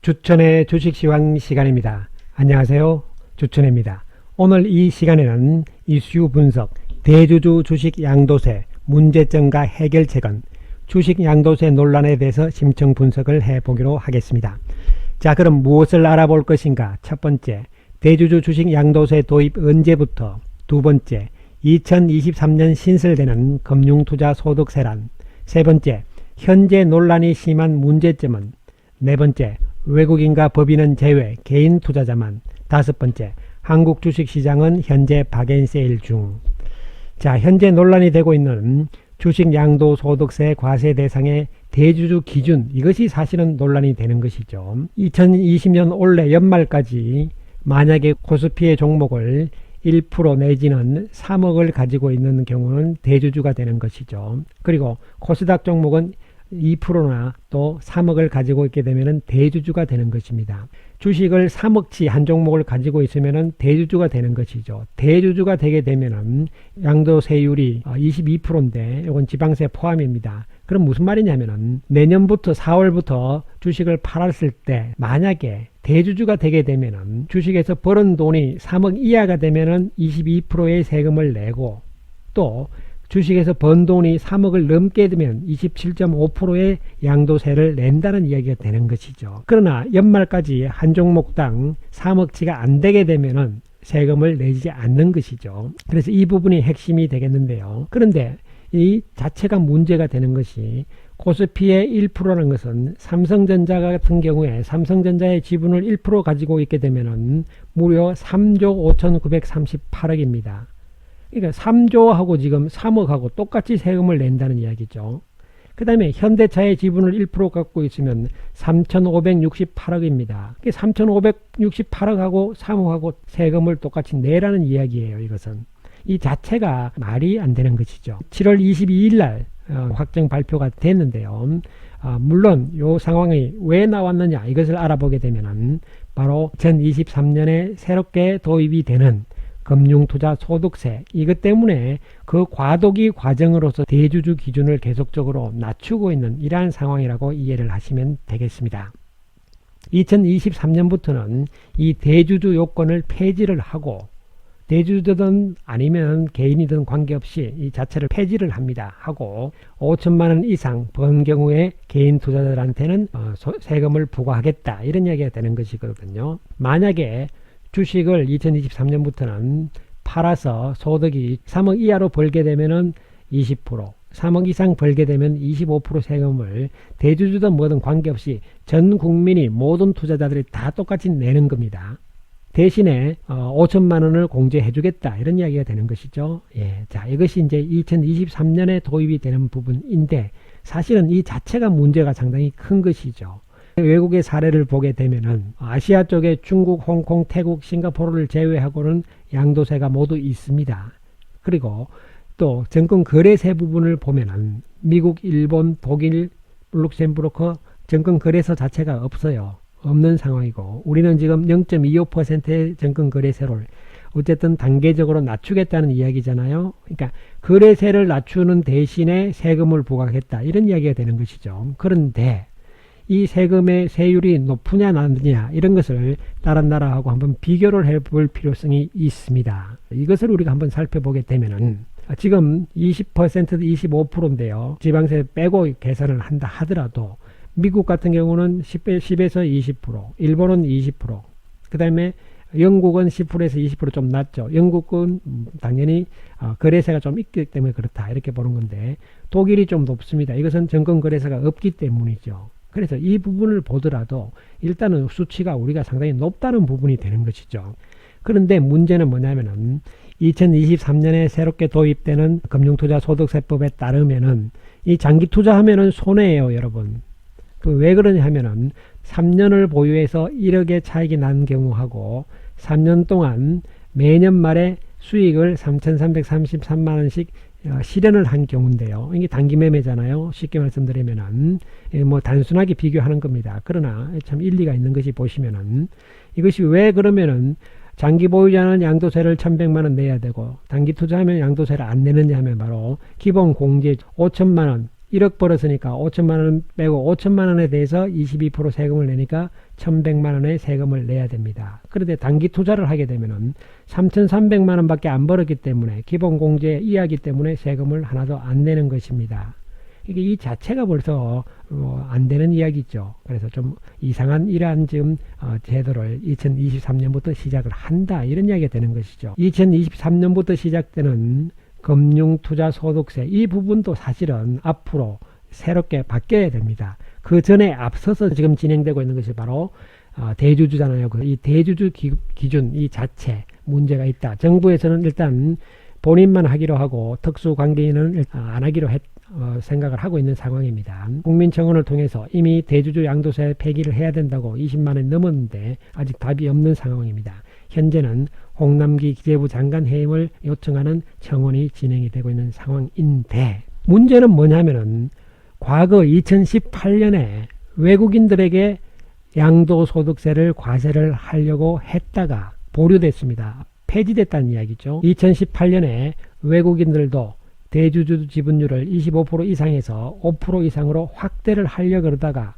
주천의 주식시황 시간입니다. 안녕하세요. 주천입니다. 오늘 이 시간에는 이슈 분석, 대주주 주식 양도세, 문제점과 해결책은 주식 양도세 논란에 대해서 심층 분석을 해보기로 하겠습니다. 자, 그럼 무엇을 알아볼 것인가? 첫 번째, 대주주 주식 양도세 도입 언제부터? 두 번째, 2023년 신설되는 금융투자소득세란? 세 번째, 현재 논란이 심한 문제점은? 네 번째, 외국인과 법인은 제외, 개인 투자자만. 다섯 번째, 한국 주식시장은 현재 박앤세일 중. 자, 현재 논란이 되고 있는 주식 양도소득세 과세 대상의 대주주 기준, 이것이 사실은 논란이 되는 것이죠. 2020년 올해 연말까지 만약에 코스피의 종목을 1% 내지는 3억을 가지고 있는 경우는 대주주가 되는 것이죠. 그리고 코스닥 종목은 2%나 또 3억을 가지고 있게 되면 대주주가 되는 것입니다. 주식을 3억치 한 종목을 가지고 있으면 대주주가 되는 것이죠. 대주주가 되게 되면 양도세율이 22%인데 이건 지방세 포함입니다. 그럼 무슨 말이냐면 내년부터 4월부터 주식을 팔았을 때 만약에 대주주가 되게 되면 주식에서 벌은 돈이 3억 이하가 되면 22%의 세금을 내고, 또 주식에서 번 돈이 3억을 넘게 되면 27.5%의 양도세를 낸다는 이야기가 되는 것이죠. 그러나 연말까지 한 종목당 3억치가 안 되게 되면 세금을 내지 않는 것이죠. 그래서 이 부분이 핵심이 되겠는데요. 그런데 이 자체가 문제가 되는 것이, 코스피의 1%라는 것은 삼성전자 같은 경우에 삼성전자의 지분을 1% 가지고 있게 되면 무려 3조 5,938억입니다. 그러니까 3조하고 지금 3억하고 똑같이 세금을 낸다는 이야기죠. 그 다음에 현대차의 지분을 1% 갖고 있으면 3,568억입니다. 3,568억하고 3억하고 세금을 똑같이 내라는 이야기예요. 이것은. 이 자체가 말이 안 되는 것이죠. 7월 22일 날 확정 발표가 됐는데요. 물론 이 상황이 왜 나왔느냐, 이것을 알아보게 되면 바로 2023년에 새롭게 도입이 되는 금융투자소득세, 이것 때문에 그 과도기 과정으로서 대주주 기준을 계속적으로 낮추고 있는 이러한 상황이라고 이해를 하시면 되겠습니다. 2023년부터는 이 대주주 요건을 폐지를 하고, 대주주든 아니면 개인이든 관계없이 이 자체를 폐지를 합니다. 하고 5천만원 이상 번 경우에 개인 투자자들한테는 세금을 부과하겠다, 이런 이야기가 되는 것이거든요. 만약에 주식을 2023년부터는 팔아서 소득이 3억 이하로 벌게 되면은 20%, 3억 이상 벌게 되면 25% 세금을 대주주든 뭐든 관계없이 전 국민이, 모든 투자자들이 다 똑같이 내는 겁니다. 대신에 5천만 원을 공제해 주겠다, 이런 이야기가 되는 것이죠. 예, 자, 이것이 이제 2023년에 도입이 되는 부분인데, 사실은 이 자체가 문제가 상당히 큰 것이죠. 외국의 사례를 보게 되면은 아시아 쪽에 중국, 홍콩, 태국, 싱가포르를 제외하고는 양도세가 모두 있습니다. 그리고 또 증권거래세 부분을 보면은 미국, 일본, 독일, 룩셈부르크 증권거래소 자체가 없어요. 없는 상황이고, 우리는 지금 0.25%의 증권거래세를 어쨌든 단계적으로 낮추겠다는 이야기잖아요. 그러니까 거래세를 낮추는 대신에 세금을 부과하겠다, 이런 이야기가 되는 것이죠. 그런데 이 세금의 세율이 높으냐 낮느냐, 이런 것을 다른 나라하고 한번 비교를 해볼 필요성이 있습니다. 이것을 우리가 한번 살펴보게 되면은 지금 20% 25%인데요. 지방세 빼고 계산을 한다 하더라도 미국 같은 경우는 10에서 20%, 일본은 20%, 그 다음에 영국은 10%에서 20% 좀 낮죠. 영국은 당연히 거래세가 좀 있기 때문에 그렇다, 이렇게 보는 건데, 독일이 좀 높습니다. 이것은 증권거래세가 없기 때문이죠. 그래서 이 부분을 보더라도 일단은 수치가 우리가 상당히 높다는 부분이 되는 것이죠. 그런데 문제는 뭐냐면은 2023년에 새롭게 도입되는 금융투자소득세법에 따르면은 이 장기 투자하면은 손해예요, 여러분. 왜 그러냐 하면은 3년을 보유해서 1억의 차익이 난 경우하고 3년 동안 매년 말에 수익을 3,333만원씩 실현을 한 경우인데요. 이게 단기 매매잖아요. 쉽게 말씀드리면은 뭐 단순하게 비교하는 겁니다. 그러나 참 일리가 있는 것이, 보시면은 이것이 왜 그러면은 장기 보유자는 양도세를 1,100만 원 내야 되고 단기 투자하면 양도세를 안 내느냐 하면 바로 기본 공제 5천만 원 1억 벌었으니까 5천만 원 빼고 5천만 원에 대해서 22% 세금을 내니까 1,100만 원의 세금을 내야 됩니다. 그런데 단기 투자를 하게 되면은 3,300만 원밖에 안 벌었기 때문에 기본공제 이하기 때문에 세금을 하나도 안 내는 것입니다. 이게 이 자체가 벌써 안 되는 이야기죠. 그래서 좀 이상한 이러한 지금 제도를 2023년부터 시작을 한다 이런 이야기가 되는 것이죠. 2023년부터 시작되는 금융투자소득세 이 부분도 사실은 앞으로 새롭게 바뀌어야 됩니다. 그 전에 앞서서 지금 진행되고 있는 것이 바로 대주주잖아요. 이 대주주 기준 이 자체 문제가 있다. 정부에서는 일단 본인만 하기로 하고 특수관계인은 안 하기로 생각을 하고 있는 상황입니다. 국민청원을 통해서 이미 대주주 양도세 폐기를 해야 된다고 20만 원 넘었는데 아직 답이 없는 상황입니다. 현재는 홍남기 기재부 장관 해임을 요청하는 청원이 진행이 되고 있는 상황인데 문제는 뭐냐면은 과거 2018년에 외국인들에게 양도소득세를 과세를 하려고 했다가 보류됐습니다. 폐지됐다는 이야기죠. 2018년에 외국인들도 대주주 지분율을 25% 이상에서 5% 이상으로 확대를 하려고 그러다가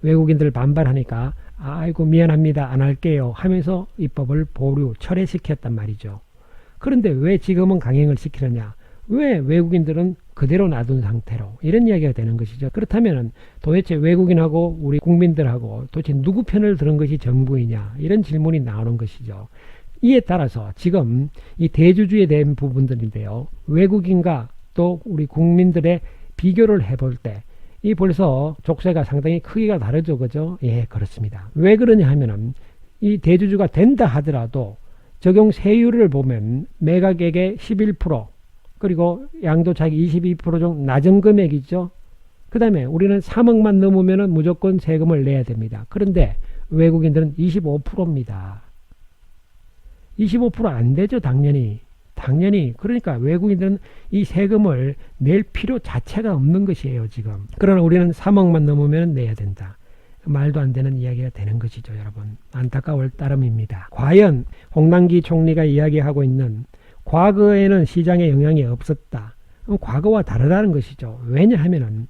외국인들 반발하니까 아이고 미안합니다 안 할게요 하면서 입법을 보류 철회시켰단 말이죠. 그런데 왜 지금은 강행을 시키느냐, 왜 외국인들은 그대로 놔둔 상태로, 이런 이야기가 되는 것이죠. 그렇다면 도대체 외국인하고 우리 국민들하고 도대체 누구 편을 들은 것이 정부이냐, 이런 질문이 나오는 것이죠. 이에 따라서 지금 이 대주주에 대한 부분들인데요, 외국인과 또 우리 국민들의 비교를 해볼 때 이 벌써 족쇄가 상당히 크기가 다르죠. 그죠? 예, 그렇습니다. 왜 그러냐 하면은 이 대주주가 된다 하더라도 적용 세율을 보면 매각액의 11% 그리고 양도차익 22% 정도 낮은 금액이죠. 그 다음에 우리는 3억만 넘으면 무조건 세금을 내야 됩니다. 그런데 외국인들은 25%입니다. 25% 안 되죠. 당연히. 그러니까 외국인들은 이 세금을 낼 필요 자체가 없는 것이에요. 지금. 그러나 우리는 3억만 넘으면 내야 된다. 말도 안 되는 이야기가 되는 것이죠. 여러분. 안타까울 따름입니다. 과연 홍남기 총리가 이야기하고 있는 과거에는 시장에 영향이 없었다. 과거와 다르다는 것이죠. 왜냐하면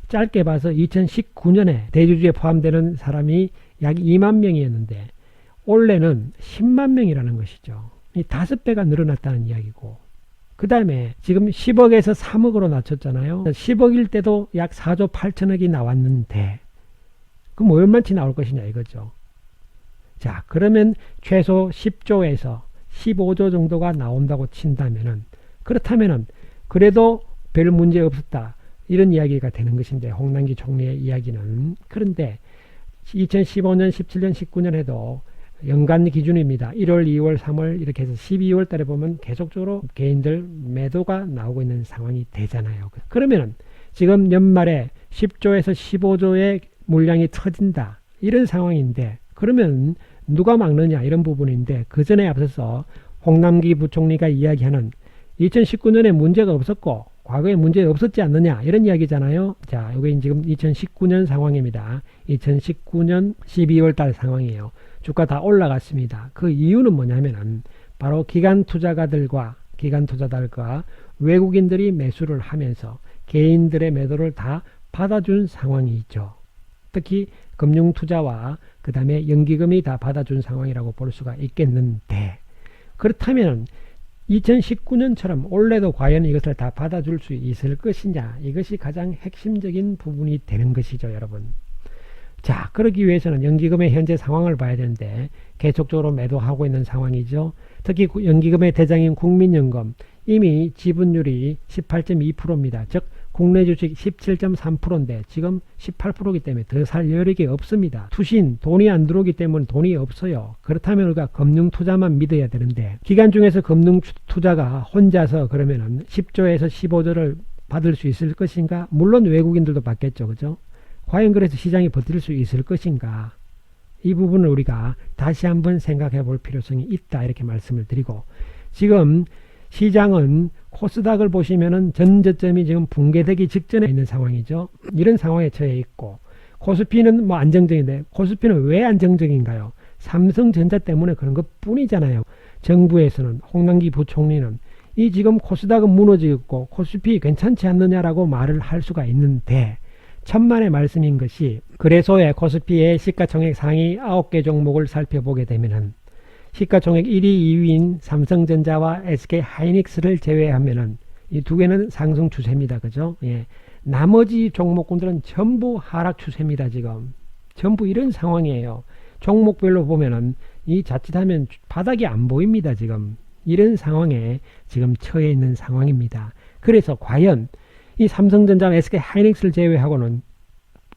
짧게 봐서 2019년에 대주주에 포함되는 사람이 약 2만 명이었는데 올해는 10만 명이라는 것이죠. 이 5배가 늘어났다는 이야기고, 그 다음에 지금 10억에서 3억으로 낮췄잖아요. 10억일 때도 약 4조 8천억이 나왔는데 그럼 얼마치 나올 것이냐 이거죠. 자, 그러면 최소 10조에서 15조 정도가 나온다고 친다면은, 그렇다면은 그래도 별 문제 없었다 이런 이야기가 되는 것인데, 홍남기 총리의 이야기는. 그런데 2015년 17년 19년에도 연간 기준입니다. 1월 2월 3월 이렇게 해서 12월 달에 보면 계속적으로 개인들 매도가 나오고 있는 상황이 되잖아요. 그러면 지금 연말에 10조에서 15조의 물량이 터진다 이런 상황인데, 그러면 누가 막느냐 이런 부분인데, 그 전에 앞서서 홍남기 부총리가 이야기하는 2019년에 문제가 없었고 과거에 문제 없었지 않느냐 이런 이야기잖아요. 자, 이게 지금 2019년 상황입니다. 2019년 12월 달 상황이에요. 주가 다 올라갔습니다. 그 이유는 뭐냐면은 바로 기관 투자자들과 외국인들이 매수를 하면서 개인들의 매도를 다 받아준 상황이 있죠. 특히 금융투자와 그 다음에 연기금이 다 받아준 상황이라고 볼 수가 있겠는데, 그렇다면 2019년처럼 올해도 과연 이것을 다 받아줄 수 있을 것이냐, 이것이 가장 핵심적인 부분이 되는 것이죠. 여러분. 자, 그러기 위해서는 연기금의 현재 상황을 봐야 되는데 계속적으로 매도하고 있는 상황이죠. 특히 연기금의 대장인 국민연금 이미 지분율이 18.2%입니다. 즉 국내 주식 17.3%인데 지금 18%이기 때문에 더 살 여력이 없습니다. 투신 돈이 안 들어오기 때문에 돈이 없어요. 그렇다면 우리가 금융투자만 믿어야 되는데, 기간 중에서 금융투자가 혼자서 그러면은 10조에서 15조를 받을 수 있을 것인가? 물론 외국인들도 받겠죠. 그죠? 과연 그래서 시장이 버틸 수 있을 것인가? 이 부분을 우리가 다시 한번 생각해 볼 필요성이 있다 이렇게 말씀을 드리고, 지금 시장은 코스닥을 보시면은 전 저점이 지금 붕괴되기 직전에 있는 상황이죠. 이런 상황에 처해 있고, 코스피는 뭐 안정적인데 코스피는 왜 안정적인가요? 삼성전자 때문에 그런 것 뿐이잖아요. 정부에서는, 홍남기 부총리는 이 지금 코스닥은 무너지고 코스피 괜찮지 않느냐라고 말을 할 수가 있는데, 천만의 말씀인 것이 거래소의 코스피의 시가총액 상위 9개 종목을 살펴보게 되면은 시가총액 1위, 2위인 삼성전자와 SK하이닉스를 제외하면은 이 두 개는 상승 추세입니다. 그죠? 예. 나머지 종목군들은 전부 하락 추세입니다. 지금 전부 이런 상황이에요. 종목별로 보면은 이 자칫하면 바닥이 안 보입니다. 지금 이런 상황에 지금 처해 있는 상황입니다. 그래서 과연 이 삼성전자, SK하이닉스를 제외하고는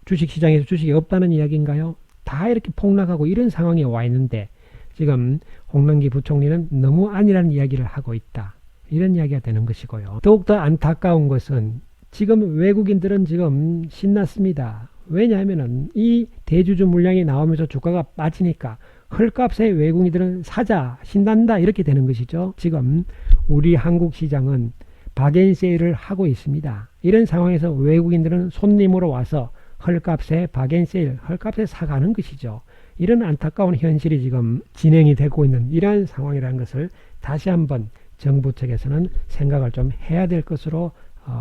주식시장에서 주식이 없다는 이야기인가요? 다 이렇게 폭락하고 이런 상황에 와 있는데 지금 홍남기 부총리는 너무 아니라는 이야기를 하고 있다. 이런 이야기가 되는 것이고요. 더욱더 안타까운 것은 지금 외국인들은 지금 신났습니다. 왜냐하면 이 대주주 물량이 나오면서 주가가 빠지니까 헐값에 외국인들은 사자, 신난다 이렇게 되는 것이죠. 지금 우리 한국 시장은 박앤세일을 하고 있습니다. 이런 상황에서 외국인들은 손님으로 와서 헐값에 박앤세일, 헐값에 사가는 것이죠. 이런 안타까운 현실이 지금 진행이 되고 있는 이러한 상황이라는 것을 다시 한번 정부 측에서는 생각을 좀 해야 될 것으로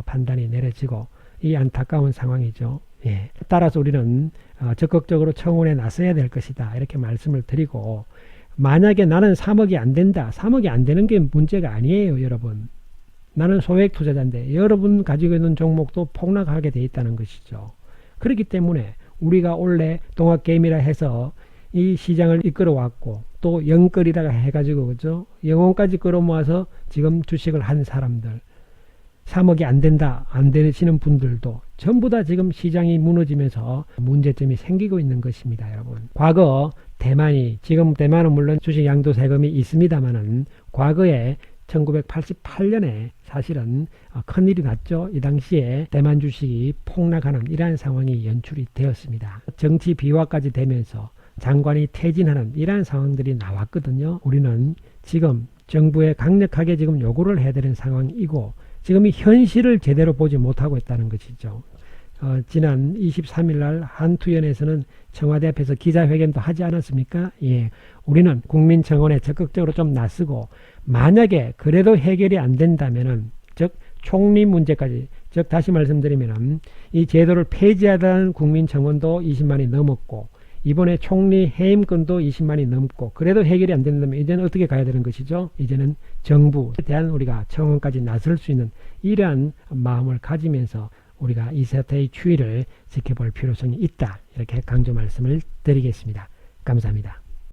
판단이 내려지고 이 안타까운 상황이죠. 예. 따라서 우리는 적극적으로 청원에 나서야 될 것이다. 이렇게 말씀을 드리고, 만약에 나는 3억이 안 된다. 3억이 안 되는 게 문제가 아니에요, 여러분. 나는 소액 투자자인데 여러분 가지고 있는 종목도 폭락하게 돼 있다는 것이죠. 그렇기 때문에 우리가 원래 동학개미라 해서 이 시장을 이끌어 왔고 또 영끌이라고 해가지고 그죠? 영혼까지 끌어모아서 지금 주식을 한 사람들, 3억이 안 된다, 안 되시는 분들도 전부 다 지금 시장이 무너지면서 문제점이 생기고 있는 것입니다, 여러분. 과거 대만이, 지금 대만은 물론 주식 양도세금이 있습니다만은 과거에 1988년에 사실은 큰일이 났죠. 이 당시에 대만 주식이 폭락하는 이러한 상황이 연출이 되었습니다. 정치 비화까지 되면서 장관이 퇴진하는 이러한 상황들이 나왔거든요. 우리는 지금 정부에 강력하게 지금 요구를 해야 되는 상황이고 지금 이 현실을 제대로 보지 못하고 있다는 것이죠. 지난 23일 날 한투연에서는 청와대 앞에서 기자회견도 하지 않았습니까? 예, 우리는 국민청원에 적극적으로 좀 나서고 만약에 그래도 해결이 안 된다면은 즉 총리 문제까지, 즉 다시 말씀드리면은 이 제도를 폐지하다는 국민청원도 20만이 넘었고 이번에 총리 해임권도 20만이 넘고 그래도 해결이 안 된다면 이제는 어떻게 가야 되는 것이죠? 이제는 정부에 대한 우리가 청원까지 나설 수 있는 이러한 마음을 가지면서 우리가 이 사태의 추이를 지켜볼 필요성이 있다. 이렇게 강조 말씀을 드리겠습니다. 감사합니다.